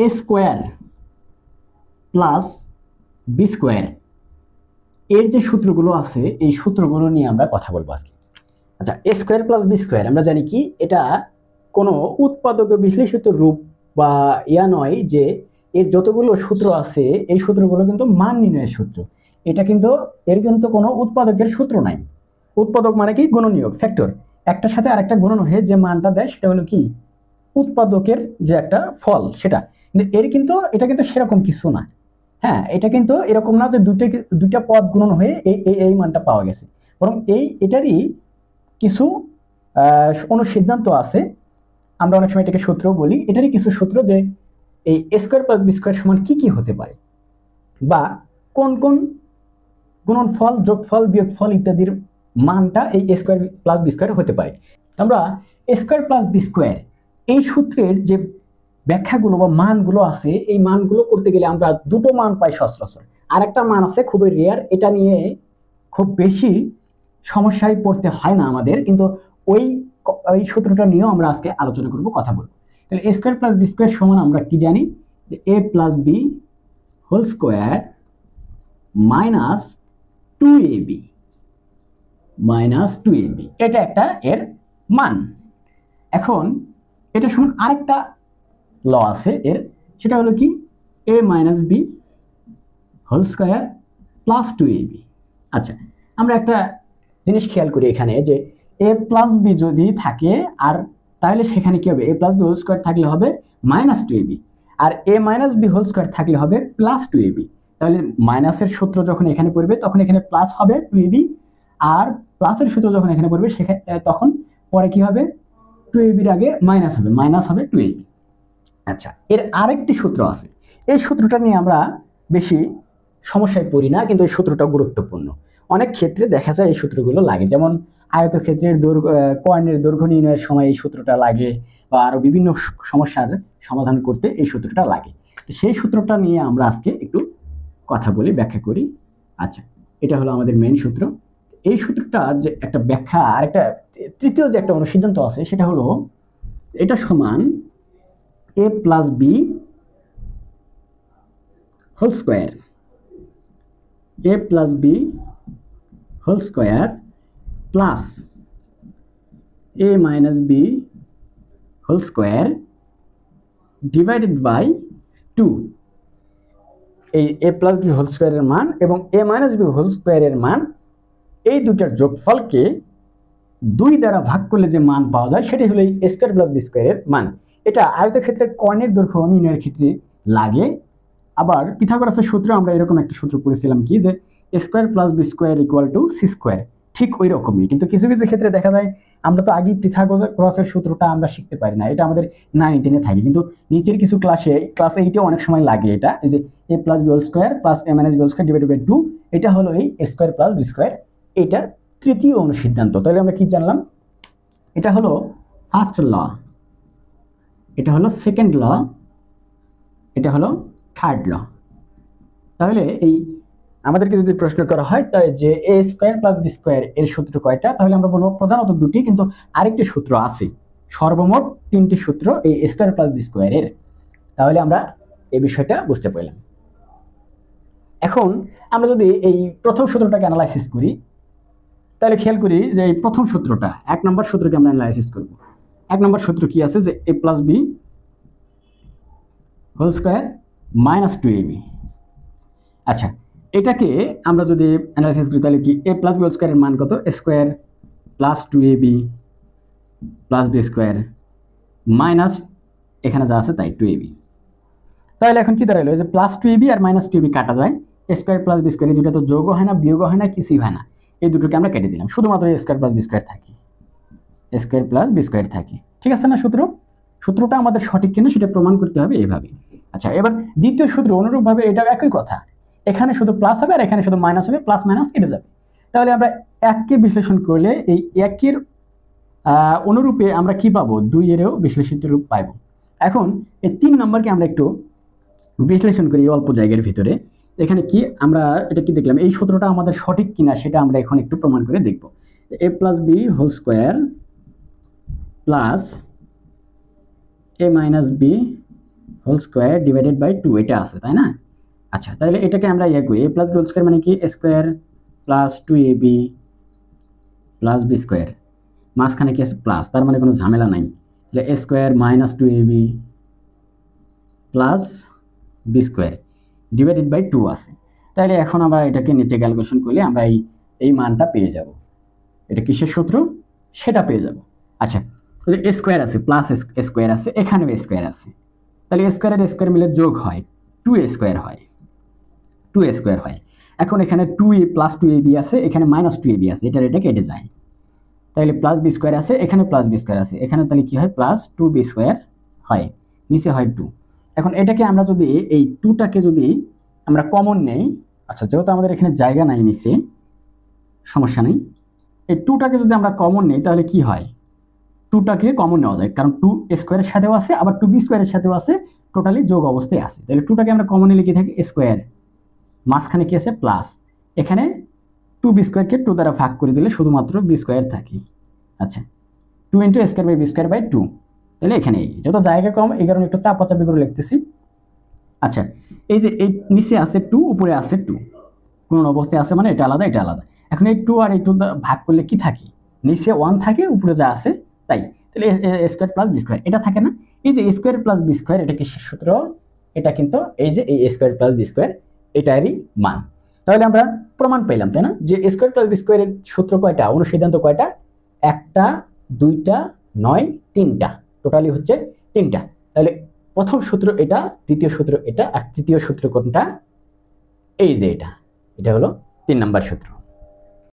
এ square plus B square এর যে সূত্রগুলো আছে এই সূত্রগুলো নিয়ে আমরা কথা বলবো আজকে। আচ্ছা, এ স্কোয়ার প্লাস বি স্কোয়ার আমরা জানি কি, এটা কোনো উৎপাদক বিশ্লেষিত রূপ বা ইয়া নয় যে এর যতগুলো সূত্র আছে এই সূত্রগুলো কিন্তু মান নির্ণয়ের সূত্র। এটা কিন্তু এর কিন্তু কোনো উৎপাদকের সূত্র নাই। উৎপাদক মানে কি, গুণনীয়ক, ফ্যাক্টর। একটার সাথে আরেকটা গুণন হয়ে যে মানটা দেয় সেটা হলো কি উৎপাদকের যে একটা ফল সেটা। কিন্তু এটা কিন্তু সেরকম কিছু না। হ্যাঁ, এটা কিন্তু এরকম না যে দুইটা পদ গুণন হয়ে এই মানটা পাওয়া গেছে, বরং এটারই কিছু অনুসিদ্ধান্ত আছে। আমরা অনেক সময় এটাকে সূত্র বলি। এটারই কিছু সূত্র যে এই এ স্কোয়ার প্লাস বি স্কোয়ার সমান কি কি হতে পারে, বা কোন কোন গুণনফল, যোগফল, বিয়োগফল ইত্যাদির মানটা এই এ স্কোয়ার প্লাস বি স্কোয়ার হতে পারে। আমরা এ স্কোয়ার প্লাস বি স্কোয়ার এই সূত্রের যে ব্যাখ্যাগুলো বা মানগুলো আছে এই মানগুলো করতে গেলে আমরা দুটো মান পাই সচরাচর। আর একটা মান আছে খুবই রেয়ার, এটা নিয়ে খুব বেশি সমস্যায় পড়তে হয় না আমাদের, কিন্তু ওই সূত্রটা নিয়েও আমরা আজকে আলোচনা করব, কথা বলবো। তাহলে A square plus B square সমান আমরা কি জানি, যে A plus B whole square minus 2ab এটা একটা এর মান। এখন এটা সমান আরেকটা ল আছে এর, সেটা হলো কি a minus b whole square plus 2ab। আচ্ছা, আমরা একটা জিনিস খেয়াল করি এখানে, যে a প্লাস বি যদি থাকে আর তাহলে সেখানে কি হবে, a plus B whole square থাকলে হবে মাইনাস 2ab, আর a minus b whole square থাকলে হবে প্লাস 2ab। তাহলে মাইনাসের সূত্র যখন এখানে পড়বে তখন এখানে প্লাস হবে 2ab, আর প্লাসের সূত্র যখন এখানে পড়বে সেখানে তখন পরে কি হবে, 2ab এর আগে মাইনাস হবে 2ab। আচ্ছা, এর আরেকটি সূত্র আছে, এই সূত্রটা নিয়ে আমরা বেশি সমস্যায় পড়ি না, কিন্তু এই সূত্রটা গুরুত্বপূর্ণ। অনেক ক্ষেত্রে দেখা যায় এই সূত্রগুলো লাগে, যেমন আয়তক্ষেত্রের কর্ণের দৈর্ঘ্য নির্ণয়ের সময় এই সূত্রটা লাগে, বা আরো বিভিন্ন সমস্যার সমাধান করতে এই সূত্রটা লাগে। সেই সূত্রটা নিয়ে আমরা আজকে একটু কথা বলি, ব্যাখ্যা করি। আচ্ছা, এটা হলো আমাদের মেইন সূত্র। এই সূত্রটার যে একটা ব্যাখ্যা আর একটা তৃতীয় যে একটা অনুসিদ্ধান্ত আছে সেটা হলো এটা সমান a plus B whole square, a plus B whole square plus a minus b whole square divided by 2। এই a প্লাস বি হোল স্কোয়ারের মান এবং a মাইনাস বি হোল স্কোয়ারের মান, এই দুটার যোগফলকে 2 দ্বারা ভাগ করলে যে মান পাওয়া যায় সেটাই হলো এই a স্কোয়ার প্লাস বি স্কোয়ারের মান। এটা আয়তক্ষেত্রের কর্ণের দৈর্ঘ্য নির্ণয়ের ক্ষেত্রে লাগে। আবার পিথাগোরাসের সূত্রে আমরা এরকম একটা সূত্র পড়েছিলাম কি, যে a square plus B square equal to c square, ঠিক ওই রকমই। কিন্তু কিছু কিছু ক্ষেত্রে দেখা যায় আমরা তো আগেই পিথাগোরাসের সূত্রটা আমরা শিখতে পারি না, এটা আমাদের 9-10-এ থাকে, কিন্তু নিচের কিছু ক্লাস 8-এ অনেক সময় লাগে। এটা এই যে a plus B whole square plus a minus b whole square divided by 2, এটা হলো এই a square plus B square, এটার তৃতীয় অনুসিদ্ধান্ত। তাহলে আমরা কি জানলাম, এটা হলো ফার্স্ট ল, এটা হলো সেকেন্ড ল, এটা হলো থার্ড ল। তাহলে এই আমাদেরকে যদি প্রশ্ন করা হয় তাই যে এ স্কোয়ার প্লাস বি স্কোয়ার এর সূত্র কয়টা, তাহলে আমরা বলবো প্রধানত 2টি, কিন্তু আরেকটি সূত্র আছে, সর্বমোট 3টি সূত্র এই স্কোয়ার প্লাস বি স্কোয়ারের। তাহলে আমরা এই বিষয়টা বুঝতে পারলাম। এখন আমরা যদি এই প্রথম সূত্রটাকে অ্যানালাইসিস করি, তাহলে খেয়াল করি যে এই প্রথম সূত্রটা, 1 নম্বর সূত্রকে আমরা অ্যানালাইসিস করব। 1 নম্বর সূত্র কি আছে, যে a plus B whole square minus 2ab। আচ্ছা, এটাকে আমরা যদি অ্যানালাইসিস করি তাহলে কি a প্লাস বি হোল স্কোয়ারের মান কত, a square plus 2ab plus B square minus এখানে যা আছে তাই 2ab। তাহলে এখন কি দাঁড়ালো, যে প্লাস 2ab আর মাইনাস 2ab কাটা যায়, a square plus B square, এই দুটো তো যোগও হয় না বিয়োগও হয় না, কিছুই হয় না, এই দুটোকে আমরা কেটে দিলাম, শুধুমাত্র a square plus B square থাকে, a square plus B square থাকে। ঠিক আছে না, সূত্রটা আমাদের সঠিক কিনা সেটা প্রমাণ করতে হবে এইভাবে। আচ্ছা, এবার দ্বিতীয় সূত্র অনুরূপভাবে এটা একই কথা, এখানে শুধু প্লাস হবে আর এখানে শুধু মাইনাস হবে, প্লাস মাইনাস কেটে যাবে। তাহলে আমরা 1কে বিশ্লেষণ করলে এই 1-এর অনুরূপে আমরা কি পাবো, 2-এরও বিশ্লেষিত রূপ পাবো। এখন এই 3 নম্বরকে আমরা একটু বিশ্লেষণ করি অল্প জায়গার ভিতরে। এখানে কি আমরা এটা কি দেখলাম, এই সূত্রটা আমাদের সঠিক কিনা সেটা আমরা এখন একটু প্রমাণ করে দেখব। a plus B whole square plus a minus b whole square divided by 2 এটা আছে তাই না? আচ্ছা তাহলে এটাকে আমরা ইয়ে করি, a plus B whole square মানে কি a square plus 2ab plus B square, মাঝখানে কি আছে প্লাস, তার মানে কোনো ঝামেলা নাই। তাহলে a square minus 2ab plus B square divided by 2 আছে। তাহলে এখন আমরা এটাকে নিচে ক্যালকুলেশন করলে আমরা এই মানটা পেয়ে যাব। এটা কিসের সূত্র সেটা পেয়ে যাব। আচ্ছা তাহলে a স্কোয়ার আছে প্লাস a স্কোয়ার আছে, এখানেও a স্কোয়ার আছে, তাহলে a স্কোয়ার আর a স্কোয়ার মিলে যোগ হয় 2a স্কোয়ার হয়, 2a স্কোয়ার হয়। এখন এখানে 2a প্লাস 2ab আছে, এখানে মাইনাস 2ab আছে, এটা কেটে যায়, তাহলে প্লাস বি স্কোয়ার আছে, এখানে প্লাস বি স্কোয়ার আছে, এখানে তাহলে কি হয় প্লাস 2b স্কোয়ার হয়, নিচে হয় 2। এখন এটাকে আমরা যদি এই 2টাকে যদি আমরা কমন নেই, আচ্ছা যেহেতু আমাদের এখানে জায়গা নাই নিচে সমস্যা নেই, এই 2টাকে যদি আমরা কমন নেই তাহলে কি হয়, 2টাকে কমন নেওয়া যায়, কারণ 2 স্কোয়ারের সাথেও আছে আবার 2b স্কোয়ারের সাথেও আছে, টোটালি যোগ অবস্থায় আছে। তাহলে 2টাকে আমরা কমন নিলে কি থাকে স্কোয়ার, মাঝখানে কি আছে প্লাস, এখানে 2b স্কোয়ারকে 2 দ্বারা ভাগ করে দিলে শুধুমাত্র b স্কোয়ার থাকে। আচ্ছা 2 into square by b square by 2, তাহলে এখানে যেহেতু জায়গা কম এই কারণে একটু চাপাচাপি করে লিখতেছি। আচ্ছা এই যে এই নিচে আছে 2 উপরে আছে 2, কোন অবস্থায় আছে মানে এটা আলাদা এটা আলাদা। এখন এই 2 আর এই 2 ভাগ করলে কি থাকে, নিচে 1 থাকে উপরে যা আছে তাই, তাহলে a square plus B square এটা থাকে না। এই যে a square plus B square এটা কিসের সূত্র, এটা কিন্তু এই যে এই a square plus B square এটারই মান। তাহলে আমরা প্রমাণ পেলাম তাই না, যে a স্কোয়ার প্লাস বি স্কোয়ারের সূত্র কয়টা, অনুসিদ্ধান্ত কয়টা, একটা দুইটা নয় তিনটা, টোটালি হচ্ছে তিনটা। তাহলে প্রথম সূত্র এটা, দ্বিতীয় সূত্র এটা, আর তৃতীয় সূত্র কোনটা, এই যে এটা হলো 3 নম্বর সূত্র।